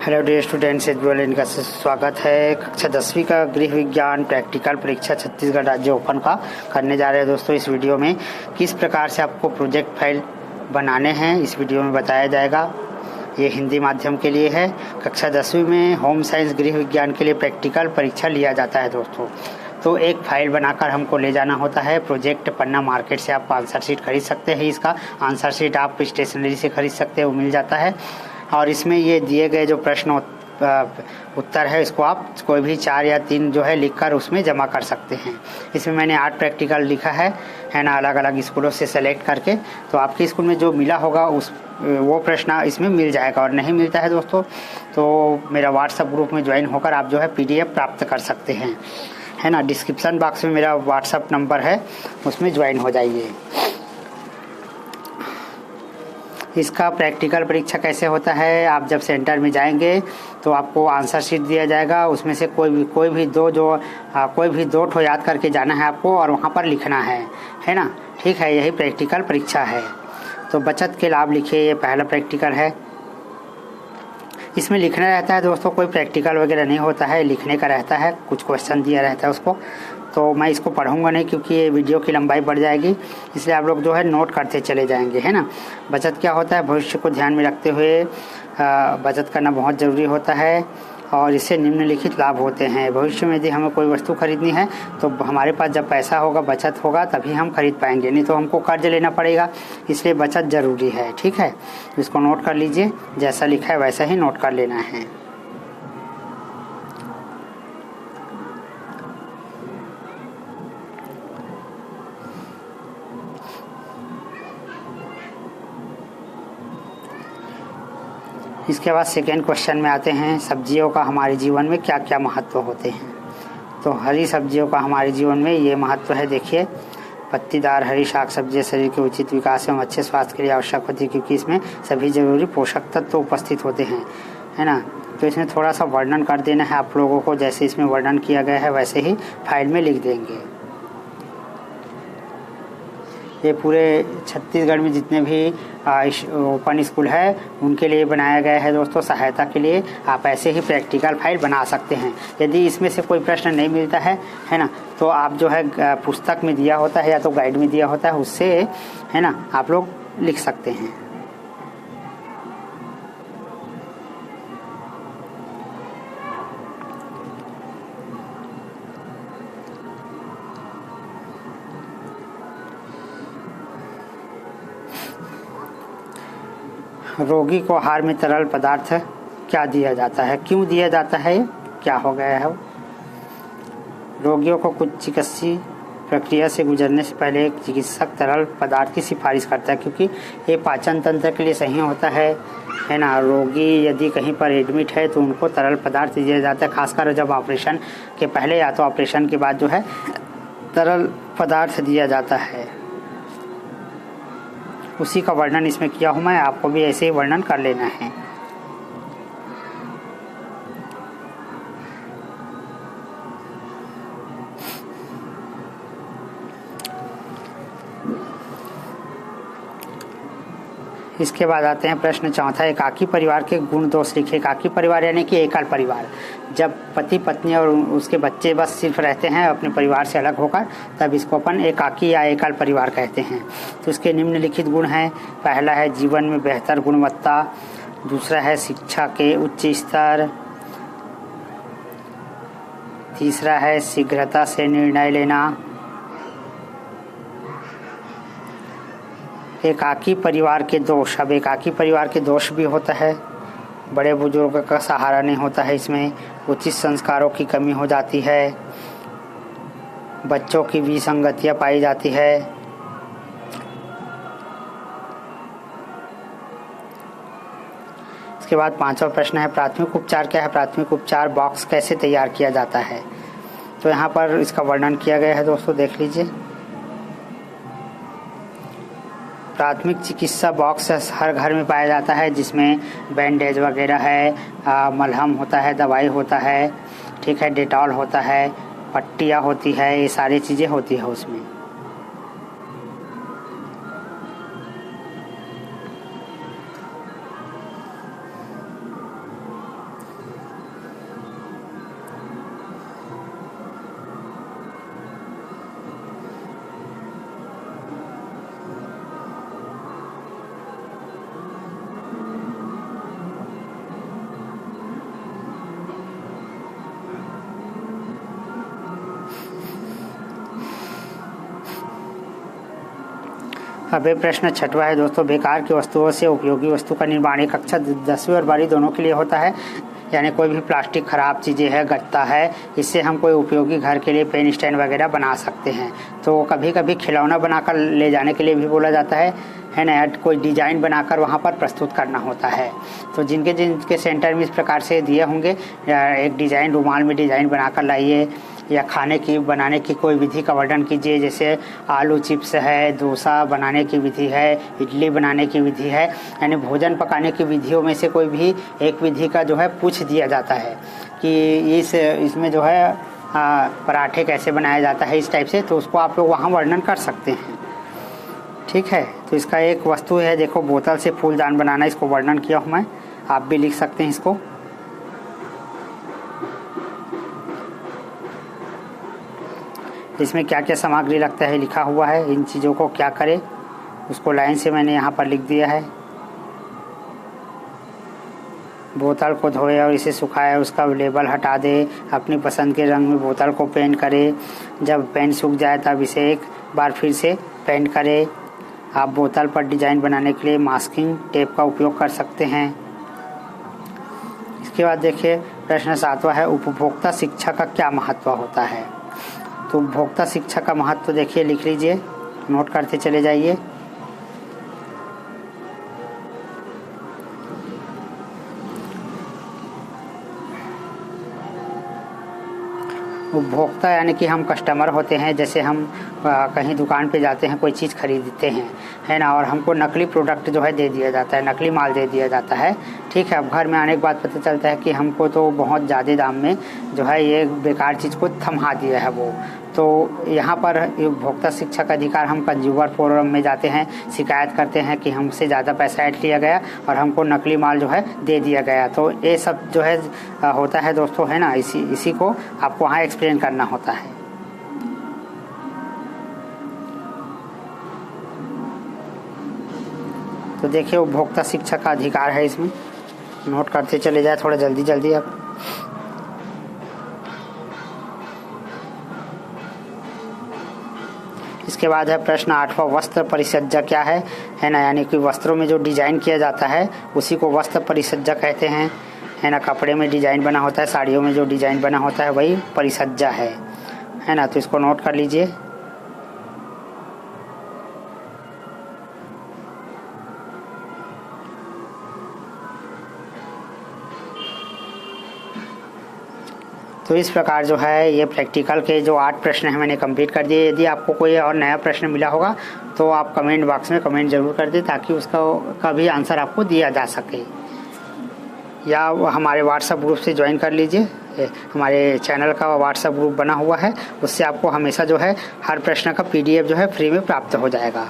Hello dear students, एजुअल इनका स्वागत है। कक्षा 10वीं का गृह विज्ञान प्रैक्टिकल परीक्षा छत्तीसगढ़ राज्य ओपन का करने जा रहे हैं दोस्तों। इस वीडियो में किस प्रकार से आपको प्रोजेक्ट फाइल बनाने हैं इस वीडियो में बताया जाएगा। ये हिंदी माध्यम के लिए है। कक्षा 10वीं में होम साइंस गृह विज्ञान के लिए प्रैक्टिकल परीक्षा लिया जाता है दोस्तों। तो एक फाइल बनाकर हमको ले जाना होता है। प्रोजेक्ट पन्ना मार्केट से आप आंसर शीट खरीद सकते हैं। इसका आंसर शीट आप स्टेशनरी से खरीद सकते हैं, वो मिल जाता है। और इसमें ये दिए गए जो प्रश्न उत्तर है, इसको आप कोई भी 4 या 3 जो है लिखकर उसमें जमा कर सकते हैं। इसमें मैंने 8 प्रैक्टिकल लिखा है ना, अलग अलग स्कूलों से सेलेक्ट करके। तो आपके स्कूल में जो मिला होगा वो प्रश्न इसमें मिल जाएगा। और नहीं मिलता है दोस्तों तो मेरा व्हाट्सएप ग्रुप में ज्वाइन होकर आप जो है PDF प्राप्त कर सकते हैं, है ना। डिस्क्रिप्शन बॉक्स में मेरा व्हाट्सएप नंबर है, उसमें ज्वाइन हो जाइए। इसका प्रैक्टिकल परीक्षा कैसे होता है, आप जब सेंटर में जाएंगे तो आपको आंसर शीट दिया जाएगा। उसमें से कोई भी दो ठो याद करके जाना है आपको और वहाँ पर लिखना है ना। ठीक है, यही प्रैक्टिकल परीक्षा है। तो बचत के लाभ लिखिए, ये पहला प्रैक्टिकल है। इसमें लिखना रहता है दोस्तों, कोई प्रैक्टिकल वगैरह नहीं होता है, लिखने का रहता है। कुछ क्वेश्चन दिया रहता है उसको। तो मैं इसको पढ़ूंगा नहीं क्योंकि ये वीडियो की लंबाई बढ़ जाएगी, इसलिए आप लोग जो है नोट करते चले जाएंगे, है ना। बचत क्या होता है, भविष्य को ध्यान में रखते हुए बचत करना बहुत ज़रूरी होता है और इससे निम्नलिखित लाभ होते हैं। भविष्य में यदि हमें कोई वस्तु खरीदनी है तो हमारे पास जब पैसा होगा, बचत होगा, तभी हम खरीद पाएंगे, नहीं तो हमको कर्ज लेना पड़ेगा। इसलिए बचत ज़रूरी है। ठीक है, इसको नोट कर लीजिए, जैसा लिखा है वैसा ही नोट कर लेना है। इसके बाद सेकेंड क्वेश्चन में आते हैं, सब्जियों का हमारे जीवन में क्या क्या महत्व होते हैं। तो हरी सब्जियों का हमारे जीवन में ये महत्व है। देखिए, पत्तीदार हरी शाक सब्जियां शरीर के उचित विकास एवं अच्छे स्वास्थ्य के लिए आवश्यक होती है, क्योंकि इसमें सभी जरूरी पोषक तत्व उपस्थित होते हैं, है ना। तो इसमें थोड़ा सा वर्णन कर देना है आप लोगों को, जैसे इसमें वर्णन किया गया है वैसे ही फाइल में लिख देंगे। ये पूरे छत्तीसगढ़ में जितने भी ओपन स्कूल है उनके लिए बनाया गया है दोस्तों, सहायता के लिए। आप ऐसे ही प्रैक्टिकल फाइल बना सकते हैं। यदि इसमें से कोई प्रश्न नहीं मिलता है ना, तो आप जो है पुस्तक में दिया होता है या तो गाइड में दिया होता है, उससे है ना आप लोग लिख सकते हैं। रोगी को आहार में तरल पदार्थ क्या दिया जाता है, क्यों दिया जाता है, क्या हो गया है। रोगियों को कुछ चिकित्सीय प्रक्रिया से गुजरने से पहले एक चिकित्सक तरल पदार्थ की सिफारिश करता है, क्योंकि ये पाचन तंत्र के लिए सही होता है ना। रोगी यदि कहीं पर एडमिट है तो उनको तरल पदार्थ दिया जाता है, खासकर जब ऑपरेशन के पहले या तो ऑपरेशन के बाद जो है तरल पदार्थ दिया जाता है। उसी का वर्णन इसमें किया हूँ मैं, आपको भी ऐसे ही वर्णन कर लेना है। इसके बाद आते हैं प्रश्न चौथा, एकाकी परिवार के गुण दोष लिखे। एकाकी परिवार यानी कि एकल परिवार, जब पति पत्नी और उसके बच्चे बस सिर्फ रहते हैं अपने परिवार से अलग होकर, तब इसको अपन एकाकी या एकल परिवार कहते हैं। तो इसके निम्नलिखित गुण हैं। पहला है जीवन में बेहतर गुणवत्ता, दूसरा है शिक्षा के उच्च स्तर, तीसरा है शीघ्रता से निर्णय लेना। एकाकी परिवार के दोष, अब एकाकी परिवार के दोष भी होता है, बड़े बुजुर्ग का सहारा नहीं होता है, इसमें उचित संस्कारों की कमी हो जाती है, बच्चों की विसंगतियां पाई जाती है। इसके बाद 5वां प्रश्न है, प्राथमिक उपचार क्या है। प्राथमिक उपचार बॉक्स कैसे तैयार किया जाता है। तो यहाँ पर इसका वर्णन किया गया है दोस्तों, देख लीजिए। प्राथमिक चिकित्सा बॉक्स हर घर में पाया जाता है, जिसमें बैंडेज वगैरह है, मलहम होता है, दवाई होता है, ठीक है, डेटॉल होता है, पट्टियाँ होती है, ये सारी चीज़ें होती है उसमें। अब ये प्रश्न 6वां है दोस्तों, बेकार की वस्तुओं से उपयोगी वस्तु का निर्माण। एक कक्षा 10वीं और 12वीं दोनों के लिए होता है। यानी कोई भी प्लास्टिक खराब चीज़ें है, गत्ता है, इससे हम कोई उपयोगी घर के लिए पेन स्टैंड वगैरह बना सकते हैं। तो कभी कभी खिलौना बनाकर ले जाने के लिए भी बोला जाता है ना। कोई डिज़ाइन बनाकर वहाँ पर प्रस्तुत करना होता है। तो जिनके सेंटर में इस प्रकार से दिए होंगे, एक डिज़ाइन रुमाल में डिज़ाइन बनाकर लाइए, या खाने की बनाने की कोई विधि का वर्णन कीजिए। जैसे आलू चिप्स है, डोसा बनाने की विधि है, इडली बनाने की विधि है। यानी भोजन पकाने की विधियों में से कोई भी एक विधि का जो है पूछ दिया जाता है कि इसमें जो है पराठे कैसे बनाया जाता है, इस टाइप से। तो उसको आप लोग वहाँ वर्णन कर सकते हैं। ठीक है, तो इसका एक वस्तु है, देखो बोतल से फूलदान बनाना, इसको वर्णन किया हूँ मैं, आप भी लिख सकते हैं इसको। इसमें क्या क्या सामग्री लगता है लिखा हुआ है, इन चीज़ों को क्या करें उसको लाइन से मैंने यहाँ पर लिख दिया है। बोतल को धोए और इसे सुखाए, उसका लेबल हटा दे, अपनी पसंद के रंग में बोतल को पेंट करे। जब पेंट सूख जाए तब इसे एक बार फिर से पेंट करे। आप बोतल पर डिजाइन बनाने के लिए मास्किंग टेप का उपयोग कर सकते हैं। इसके बाद देखिए प्रश्न 7वां है, उपभोक्ता शिक्षा का क्या महत्व होता है। तो उपभोक्ता शिक्षा का महत्व देखिए, लिख लीजिए, नोट करते चले जाइए। उपभोक्ता यानी कि हम कस्टमर होते हैं। जैसे हम कहीं दुकान पे जाते हैं, कोई चीज़ खरीदते हैं, है ना, और हमको नकली प्रोडक्ट जो है दे दिया जाता है, नकली माल दे दिया जाता है। ठीक है, अब घर में आने के बाद पता चलता है कि हमको तो बहुत ज़्यादा दाम में जो है ये बेकार चीज़ को थमा दिया है वो। तो यहाँ पर उपभोक्ता शिक्षा का अधिकार, हम कंज्यूमर फोरम में जाते हैं, शिकायत करते हैं कि हमसे ज़्यादा पैसा ऐड लिया गया और हमको नकली माल जो है दे दिया गया। तो ये सब जो है होता है दोस्तों, है ना, इसी को आपको वहाँ एक्सप्लेन करना होता है। तो देखिए उपभोक्ता शिक्षा का अधिकार है, इसमें नोट करते चले जाए थोड़ा जल्दी जल्दी आप। इसके बाद है प्रश्न 8वां, वस्त्र परिसज्जा क्या है ना, यानी कि वस्त्रों में जो डिजाइन किया जाता है उसी को वस्त्र परिसज्जा कहते हैं, है ना। कपड़े में डिजाइन बना होता है, साड़ियों में जो डिजाइन बना होता है वही परिसज्जा है ना। तो इसको नोट कर लीजिए। तो इस प्रकार जो है ये प्रैक्टिकल के जो 8 प्रश्न हैं मैंने कंप्लीट कर दिए। यदि आपको कोई और नया प्रश्न मिला होगा तो आप कमेंट बॉक्स में कमेंट जरूर कर दें, ताकि उसका भी आंसर आपको दिया जा सके। या हमारे व्हाट्सएप ग्रुप से ज्वाइन कर लीजिए, हमारे चैनल का व्हाट्सएप ग्रुप बना हुआ है, उससे आपको हमेशा जो है हर प्रश्न का PDF जो है फ्री में प्राप्त हो जाएगा।